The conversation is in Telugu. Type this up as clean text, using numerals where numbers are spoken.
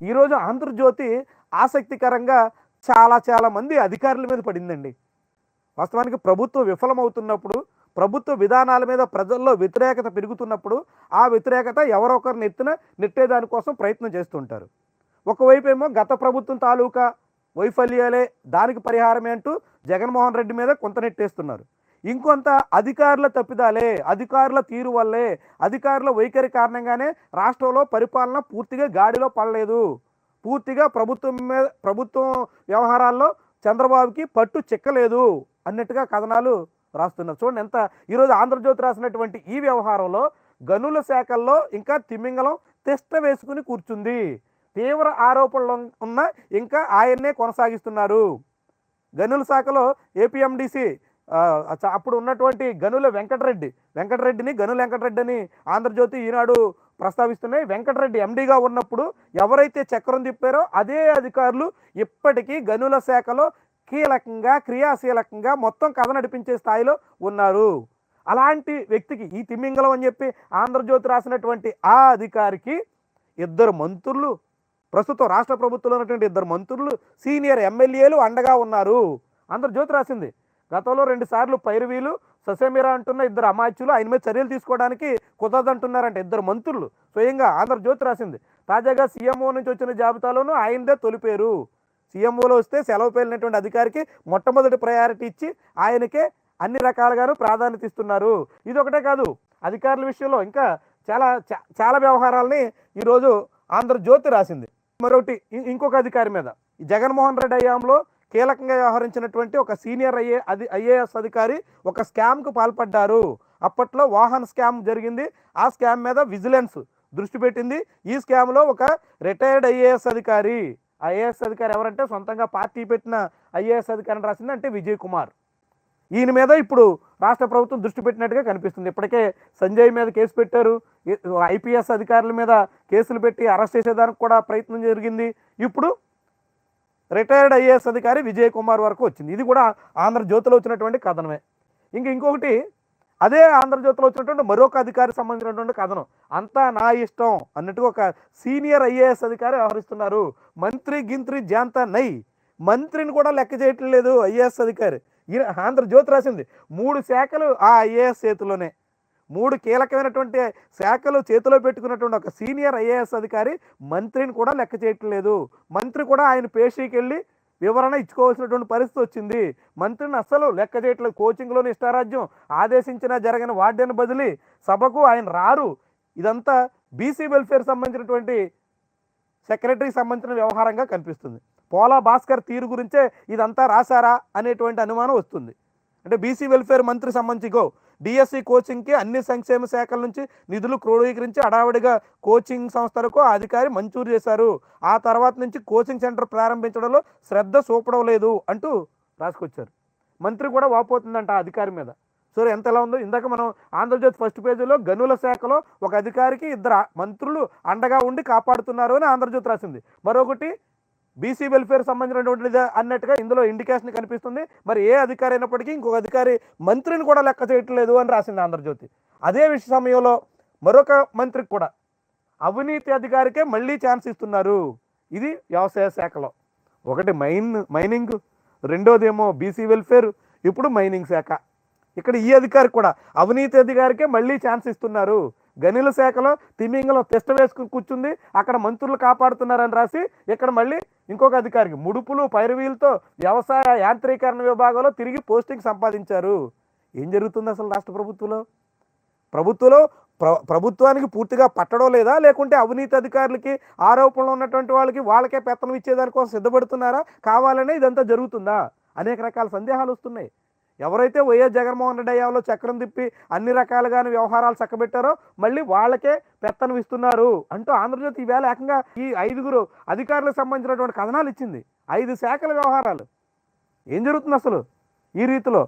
ఈరోజు ఆంధ్రజ్యోతి ఆసక్తికరంగా చాలా చాలా మంది అధికారుల మీద పడిందండి. వాస్తవానికి ప్రభుత్వం విఫలమవుతున్నప్పుడు, ప్రభుత్వ విధానాల మీద ప్రజల్లో వ్యతిరేకత పెరుగుతున్నప్పుడు, ఆ వ్యతిరేకత ఎవరో ఒకరిని నెట్టేదానికోసం ప్రయత్నం చేస్తుంటారు. ఒకవైపేమో గత ప్రభుత్వం తాలూకా వైఫల్యాలే దానికి పరిహారమే అంటూ జగన్మోహన్ రెడ్డి మీద కొంత నెట్టేస్తున్నారు. ఇంకొంత అధికారుల తప్పిదాలే, అధికారుల తీరు వల్లే, అధికారుల వైఖరి కారణంగానే రాష్ట్రంలో పరిపాలన పూర్తిగా గాడిలో పడలేదు, పూర్తిగా ప్రభుత్వం వ్యవహారాల్లో చంద్రబాబుకి పట్టు చిక్కలేదు అన్నట్టుగా కథనాలు రాస్తున్నారు. చూడండి ఎంత ఈరోజు ఆంధ్రజ్యోతి రాసినటువంటి ఈ వ్యవహారంలో గనుల శాఖల్లో ఇంకా తిమింగలం తిష్ట వేసుకుని కూర్చుంది. తీవ్ర ఆరోపణలు ఉన్న ఇంకా ఆయన్నే కొనసాగిస్తున్నారు. గనుల శాఖలో ఏపీఎండిసి అప్పుడు ఉన్నటువంటి గనుల వెంకటరెడ్డిని గనుల వెంకటరెడ్డి అని ఆంధ్రజ్యోతి ఈనాడు ప్రస్తావిస్తున్నాయి. వెంకటరెడ్డి ఎండీగా ఉన్నప్పుడు ఎవరైతే చక్రం తిప్పారో అదే అధికారులు ఇప్పటికీ గనుల శాఖలో కీలకంగా క్రియాశీలకంగా మొత్తం కథ నడిపించే స్థాయిలో ఉన్నారు. అలాంటి వ్యక్తికి ఈ తిమ్మింగలం అని చెప్పి ఆంధ్రజ్యోతి రాసినటువంటి ఆ అధికారికి ఇద్దరు మంత్రులు, ప్రస్తుతం రాష్ట్ర ప్రభుత్వంలో ఉన్నటువంటి ఇద్దరు మంత్రులు, సీనియర్ ఎమ్మెల్యేలు అండగా ఉన్నారు. ఆంధ్రజ్యోతి రాసింది. గతంలో 2 సార్లు పైరవీలు ససేమిరా అంటున్న ఇద్దరు అమాత్యులు ఆయన మీద చర్యలు తీసుకోవడానికి కుదరదంటున్నారంట ఇద్దరు మంత్రులు. స్వయంగా ఆంధ్రజ్యోతి రాసింది. తాజాగా సీఎంఓ నుంచి వచ్చిన జాబితాలోనూ ఆయనదే తొలిపేరు. సీఎంఓలో వస్తే సెలవు పేలినటువంటి అధికారికి మొట్టమొదటి ప్రయారిటీ ఇచ్చి ఆయనకే అన్ని రకాలుగాను ప్రాధాన్యత ఇస్తున్నారు. ఇది ఒకటే కాదు, అధికారుల విషయంలో ఇంకా చాలా చాలా వ్యవహారాలని ఈరోజు ఆంధ్రజ్యోతి రాసింది. మరొకటి ఇంకొక అధికారి మీద, జగన్మోహన్ రెడ్డి హయాంలో కీలకంగా వ్యవహరించినటువంటి ఒక సీనియర్ ఐఏఎస్ అధికారి ఒక స్కామ్కు పాల్పడ్డారు. అప్పట్లో వాహన స్కామ్ జరిగింది. ఆ స్కామ్ మీద విజిలెన్స్ దృష్టి పెట్టింది. ఈ స్కామ్లో ఒక రిటైర్డ్ ఐఏఎస్ అధికారి, ఐఏఎస్ అధికారి ఎవరంటే సొంతంగా పార్టీ పెట్టిన ఐఏఎస్ అధికారిని రాసింది, అంటే విజయ్ కుమార్. ఈయన మీద ఇప్పుడు రాష్ట్ర ప్రభుత్వం దృష్టి పెట్టినట్టుగా కనిపిస్తుంది. ఇప్పటికే సంజయ్ మీద కేసు పెట్టారు. ఐపీఎస్ అధికారుల మీద కేసులు పెట్టి అరెస్ట్ చేసేదానికి కూడా ప్రయత్నం జరిగింది. ఇప్పుడు రిటైర్డ్ ఐఏఎస్ అధికారి విజయ్ కుమార్ వరకు వచ్చింది. ఇది కూడా ఆంధ్రజ్యోతిలో వచ్చినటువంటి కథనమే. ఇంకొకటి అదే ఆంధ్రజ్యోతిలో వచ్చినటువంటి మరొక అధికారికి సంబంధించినటువంటి కథనం. అంతా నా ఇష్టం అన్నట్టుగా ఒక సీనియర్ ఐఏఎస్ అధికారి వ్యవహరిస్తున్నారు. మంత్రి గింత్రి జాంతా నై, మంత్రిని కూడా లెక్క చేయట్లేదు ఐఏఎస్ అధికారి. ఆంధ్రజ్యోతి రాసింది 3 శాఖలు ఆ ఐఏఎస్ చేతిలోనే, 3 కీలకమైనటువంటి శాఖలు చేతిలో పెట్టుకున్నటువంటి ఒక సీనియర్ ఐఏఎస్ అధికారి మంత్రిని కూడా లెక్క చేయట్లేదు. మంత్రి కూడా ఆయన పేషీకి వెళ్ళి వివరణ ఇచ్చుకోవాల్సినటువంటి పరిస్థితి వచ్చింది. మంత్రిని అస్సలు లెక్క చేయట్లేదు. కోచింగ్లోని ఇష్టారాజ్యం, ఆదేశించిన జరగని వార్డెన్ బదిలీ, సభకు ఆయన రారు. ఇదంతా బీసీ వెల్ఫేర్ సంబంధించినటువంటి సెక్రటరీకి సంబంధించిన వ్యవహారంగా కనిపిస్తుంది. పోలా భాస్కర్ తీరు గురించే ఇదంతా రాశారా అనేటువంటి అనుమానం వస్తుంది. అంటే బీసీ వెల్ఫేర్ మంత్రి సంబంధించి డిఎస్సి కోచింగ్కి అన్ని సంక్షేమ శాఖల నుంచి నిధులు క్రోడీకరించి హడావిడిగా కోచింగ్ సంస్థలకు అధికారి మంజూరు చేశారు. ఆ తర్వాత నుంచి కోచింగ్ సెంటర్ ప్రారంభించడంలో శ్రద్ధ చూపడం అంటూ రాసుకొచ్చారు. మంత్రి కూడా వాపోతుందంట ఆ అధికారి మీద. సో ఎంత ఎలా ఉందో ఇందాక మనం ఆంధ్రజ్యోతి ఫస్ట్ పేజీలో గనుల శాఖలో ఒక అధికారికి 2 మంత్రులు అండగా ఉండి కాపాడుతున్నారు అని ఆంధ్రజ్యోతి రాసింది. మరొకటి బీసీ వెల్ఫేర్ సంబంధించినటువంటిది అన్నట్టుగా ఇందులో ఇండికేషన్ కనిపిస్తుంది. మరి ఏ అధికారి అయినప్పటికీ ఇంకొక అధికారి మంత్రిని కూడా లెక్క చేయట్లేదు అని రాసింది ఆంధ్రజ్యోతి. అదే సమయంలో మరొక మంత్రికి కూడా అవినీతి అధికారికే మళ్ళీ ఛాన్స్ ఇస్తున్నారు. ఇది వ్యవసాయ శాఖలో. ఒకటి మైనింగ్, రెండోదేమో బీసీ వెల్ఫేర్, ఇప్పుడు మైనింగ్ శాఖ. ఇక్కడ ఈ అధికారి కూడా అవినీతి అధికారికే మళ్ళీ ఛాన్స్ ఇస్తున్నారు. గనుల శాఖలో తిమింగలం తిష్ట వేసుకుని కూర్చుంది, అక్కడ మంత్రులు కాపాడుతున్నారని రాసి ఇక్కడ మళ్ళీ ఇంకొక అధికారికి ముడుపులు పైరవీలతో వ్యవసాయ యాంత్రీకరణ విభాగంలో తిరిగి పోస్టింగ్ సంపాదించారు. ఏం జరుగుతుంది అసలు రాష్ట్ర ప్రభుత్వంలో? ప్రభుత్వానికి పూర్తిగా పట్టడం లేదా, లేకుంటే అవినీతి అధికారులకి ఆరోపణలు ఉన్నటువంటి వాళ్ళకే పెత్తనం ఇచ్చేదానికోసం సిద్ధపడుతున్నారా, కావాలనే ఇదంతా జరుగుతుందా? అనేక రకాల సందేహాలు వస్తున్నాయి. ఎవరైతే వైఎస్ జగన్మోహన్ రెడ్డి హయాంలో చక్రం తిప్పి అన్ని రకాలుగానే వ్యవహారాలు చక్కబెట్టారో మళ్ళీ వాళ్ళకే పెత్తనం ఇస్తున్నారు అంటూ ఆంధ్రజ్యోతి ఈవేళ ఏకంగా ఈ 5 అధికారులకు సంబంధించినటువంటి కథనాలు ఇచ్చింది. 5 శాఖల వ్యవహారాలు. ఏం జరుగుతుంది అసలు ఈ రీతిలో?